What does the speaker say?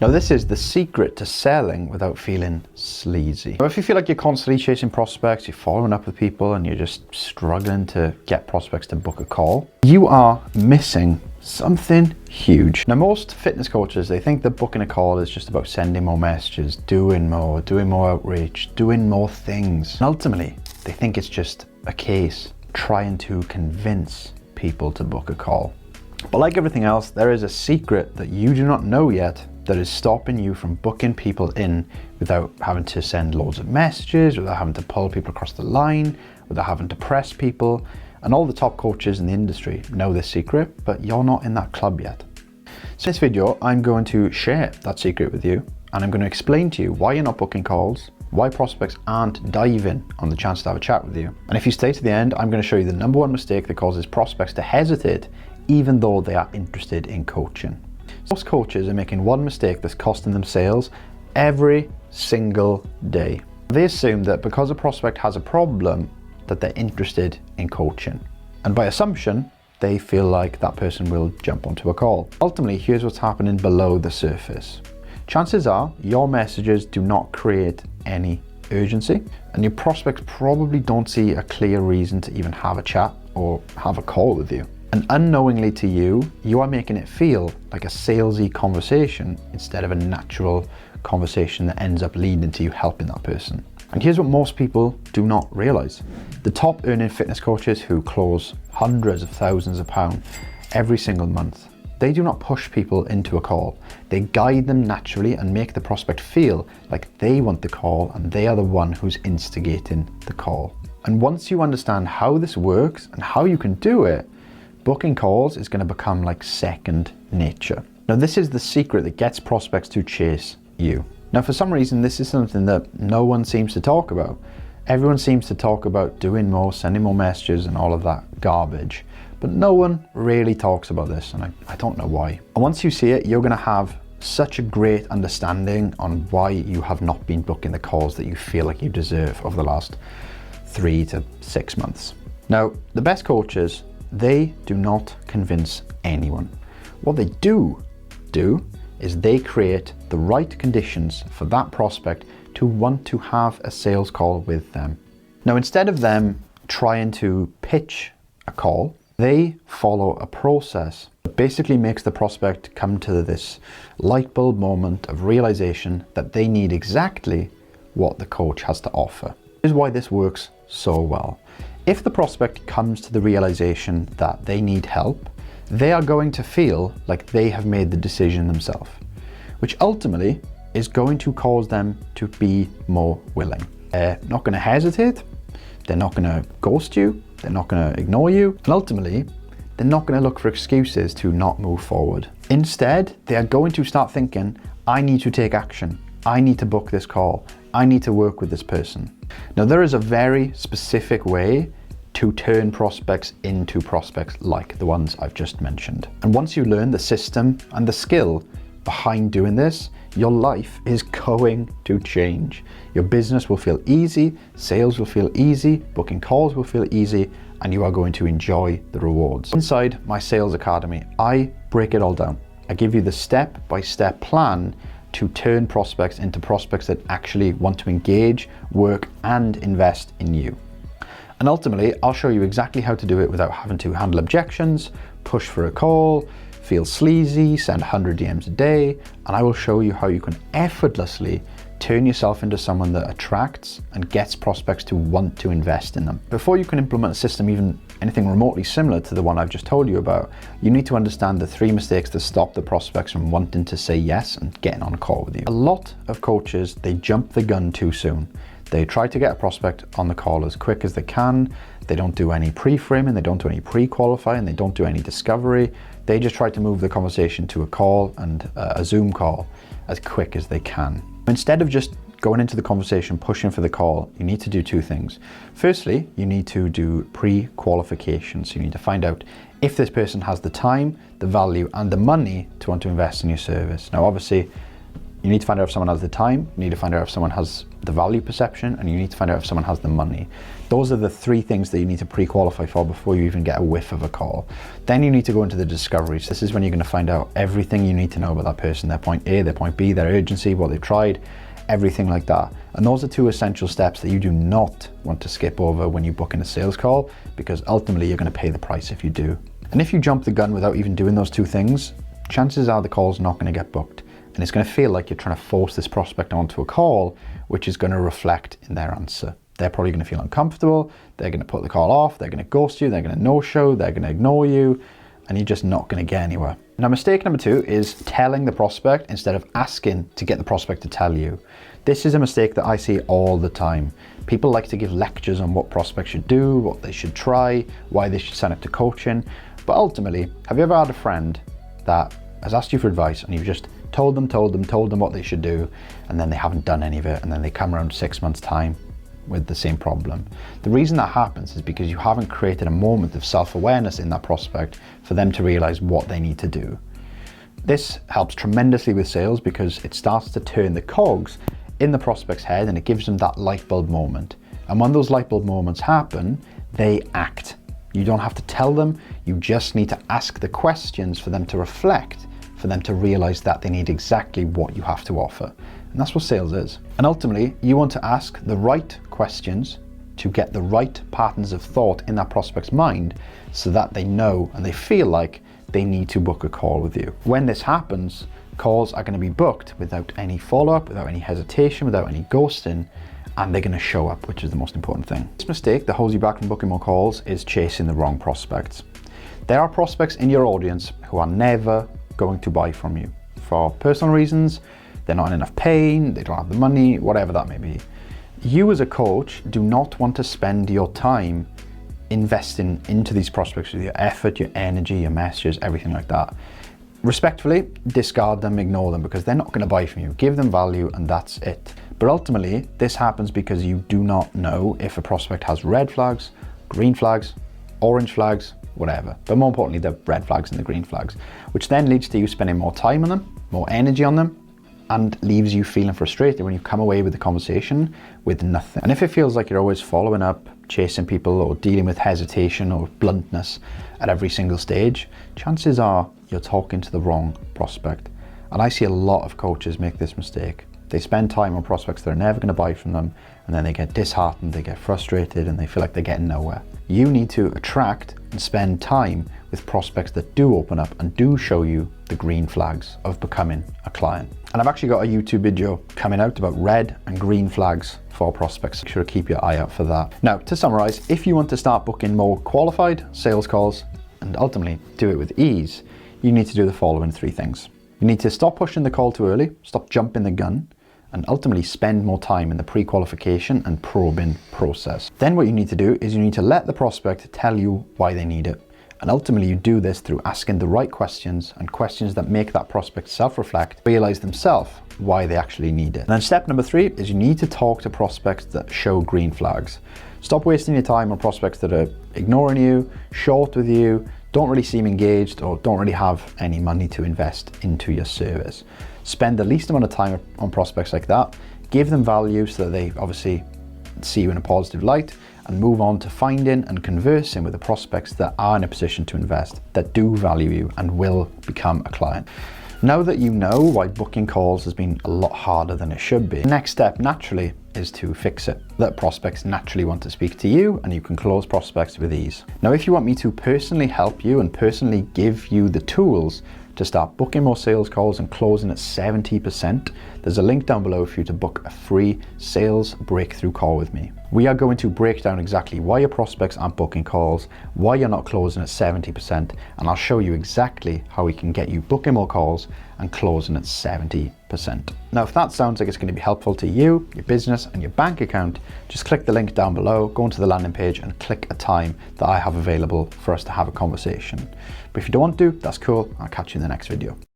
Now this is the secret to selling without feeling sleazy. Now, if you feel like you're constantly chasing prospects, you're following up with people and you're just struggling to get prospects to book a call, you are missing something huge. Now most fitness coaches, they think that booking a call is just about sending more messages, doing more outreach, doing more things. And ultimately, they think it's just a case trying to convince people to book a call. But like everything else, there is a secret that you do not know yet that is stopping you from booking people in without having to send loads of messages, without having to pull people across the line, without having to press people. And all the top coaches in the industry know this secret, but you're not in that club yet. So in this video, I'm going to share that secret with you, and I'm going to explain to you why you're not booking calls, why prospects aren't diving on the chance to have a chat with you. And if you stay to the end, I'm going to show you the number one mistake that causes prospects to hesitate even though they are interested in coaching. Most coaches are making one mistake that's costing them sales every single day. They assume that because a prospect has a problem, that they're interested in coaching. And by assumption, they feel like that person will jump onto a call. Ultimately, here's what's happening below the surface. Chances are your messages do not create any urgency, and your prospects probably don't see a clear reason to even have a chat or have a call with you. And unknowingly to you, you are making it feel like a salesy conversation instead of a natural conversation that ends up leading to you helping that person. And here's what most people do not realize. The top earning fitness coaches who close hundreds of thousands of pounds every single month, they do not push people into a call. They guide them naturally and make the prospect feel like they want the call and they are the one who's instigating the call. And once you understand how this works and how you can do it, booking calls is going to become like second nature. Now this is the secret that gets prospects to chase you. Now for some reason this is something that no one seems to talk about. Everyone seems to talk about doing more, sending more messages and all of that garbage. But no one really talks about this, and I don't know why. And once you see it, you're going to have such a great understanding on why you have not been booking the calls that you feel like you deserve over the last 3 to 6 months. Now the best coaches, they do not convince anyone. What they do is they create the right conditions for that prospect to want to have a sales call with them. Now, instead of them trying to pitch a call, they follow a process that basically makes the prospect come to this light bulb moment of realization that they need exactly what the coach has to offer. This is why this works so well. If the prospect comes to the realization that they need help, they are going to feel like they have made the decision themselves, which ultimately is going to cause them to be more willing. They're not going to hesitate, they're not going to ghost you, they're not going to ignore you, and ultimately, they're not going to look for excuses to not move forward. Instead, they are going to start thinking, I need to take action, I need to book this call, I need to work with this person. Now there is a very specific way to turn prospects into prospects like the ones I've just mentioned. And once you learn the system and the skill behind doing this, your life is going to change. Your business will feel easy, sales will feel easy, booking calls will feel easy, and you are going to enjoy the rewards. Inside my sales academy, I break it all down. I give you the step-by-step plan to turn prospects into prospects that actually want to engage, work, and invest in you. And ultimately, I'll show you exactly how to do it without having to handle objections, push for a call, feel sleazy, send 100 DMs a day, and I will show you how you can effortlessly turn yourself into someone that attracts and gets prospects to want to invest in them. Before you can implement a system even anything remotely similar to the one I've just told you about, you need to understand the 3 mistakes that stop the prospects from wanting to say yes and getting on a call with you. A lot of coaches, they jump the gun too soon. They try to get a prospect on the call as quick as they can. They don't do any pre-framing, they don't do any pre-qualifying, they don't do any discovery. They just try to move the conversation to a call and a Zoom call as quick as they can. Instead of just going into the conversation, pushing for the call, you need to do 2 things. Firstly, you need to do pre-qualification. So you need to find out if this person has the time, the value, and the money to want to invest in your service. Now, obviously, You need to find out if someone has the time, you need to find out if someone has the value perception, and you need to find out if someone has the money. Those are the three things that you need to pre-qualify for before you even get a whiff of a call. Then you need to go into the discoveries. This is when you're going to find out everything you need to know about that person, their point A, their point B, their urgency, what they've tried, everything like that. And those are two essential steps that you do not want to skip over when you book in a sales call, because ultimately you're going to pay the price if you do. And if you jump the gun without even doing those two things, chances are the call's not going to get booked. And it's going to feel like you're trying to force this prospect onto a call, which is going to reflect in their answer. They're probably going to feel uncomfortable, they're going to put the call off, they're going to ghost you, they're going to no-show, they're going to ignore you, and you're just not going to get anywhere. Now, mistake number 2 is telling the prospect instead of asking to get the prospect to tell you. This is a mistake that I see all the time. People like to give lectures on what prospects should do, what they should try, why they should sign up to coaching. But ultimately, have you ever had a friend that has asked you for advice and you've just told them what they should do, and then they haven't done any of it, and then they come around 6 months' time with the same problem? The reason that happens is because you haven't created a moment of self-awareness in that prospect for them to realize what they need to do. This helps tremendously with sales because it starts to turn the cogs in the prospect's head, and it gives them that light bulb moment. And when those light bulb moments happen, they act. You don't have to tell them, you just need to ask the questions for them to reflect, for them to realize that they need exactly what you have to offer. And that's what sales is. And ultimately, you want to ask the right questions to get the right patterns of thought in that prospect's mind so that they know and they feel like they need to book a call with you. When this happens, calls are going to be booked without any follow-up, without any hesitation, without any ghosting, and they're going to show up, which is the most important thing. This mistake that holds you back from booking more calls is chasing the wrong prospects. There are prospects in your audience who are never going to buy from you for personal reasons. They're not in enough pain, they don't have the money, whatever that may be. You as a coach do not want to spend your time investing into these prospects with your effort, your energy, your messages, everything like that. Respectfully, discard them, ignore them, because they're not going to buy from you. Give them value and that's it. But ultimately, this happens because you do not know if a prospect has red flags, green flags, orange flags, whatever. But more importantly, the red flags and the green flags, which then leads to you spending more time on them, more energy on them, and leaves you feeling frustrated when you come away with the conversation with nothing. And if it feels like you're always following up, chasing people, or dealing with hesitation or bluntness at every single stage, chances are you're talking to the wrong prospect. And I see a lot of coaches make this mistake. They spend time on prospects that are never going to buy from them, and then they get disheartened, they get frustrated, and they feel like they're getting nowhere. You need to attract and spend time with prospects that do open up and do show you the green flags of becoming a client. And I've actually got a YouTube video coming out about red and green flags for prospects. Make sure to keep your eye out for that. Now, to summarize, if you want to start booking more qualified sales calls and ultimately do it with ease, you need to do the following 3 things. You need to stop pushing the call too early, stop jumping the gun, and ultimately spend more time in the pre-qualification and probing process. Then what you need to do is you need to let the prospect tell you why they need it. And ultimately you do this through asking the right questions, and questions that make that prospect self-reflect, realize themselves why they actually need it. And then step number 3 is you need to talk to prospects that show green flags. Stop wasting your time on prospects that are ignoring you, short with you, don't really seem engaged, or don't really have any money to invest into your service. Spend the least amount of time on prospects like that, give them value so that they obviously see you in a positive light, and move on to finding and conversing with the prospects that are in a position to invest, that do value you and will become a client. Now that you know why booking calls has been a lot harder than it should be, the next step naturally is to fix it. That prospects naturally want to speak to you, and you can close prospects with ease. Now, if you want me to personally help you and personally give you the tools to start booking more sales calls and closing at 70%, there's a link down below for you to book a free sales breakthrough call with me. We are going to break down exactly why your prospects aren't booking calls, why you're not closing at 70%, and I'll show you exactly how we can get you booking more calls and closing at 70%. Now, if that sounds like it's going to be helpful to you, your business, and your bank account, just click the link down below, go onto the landing page, and click a time that I have available for us to have a conversation. But if you don't want to, that's cool. I'll catch you in the next video.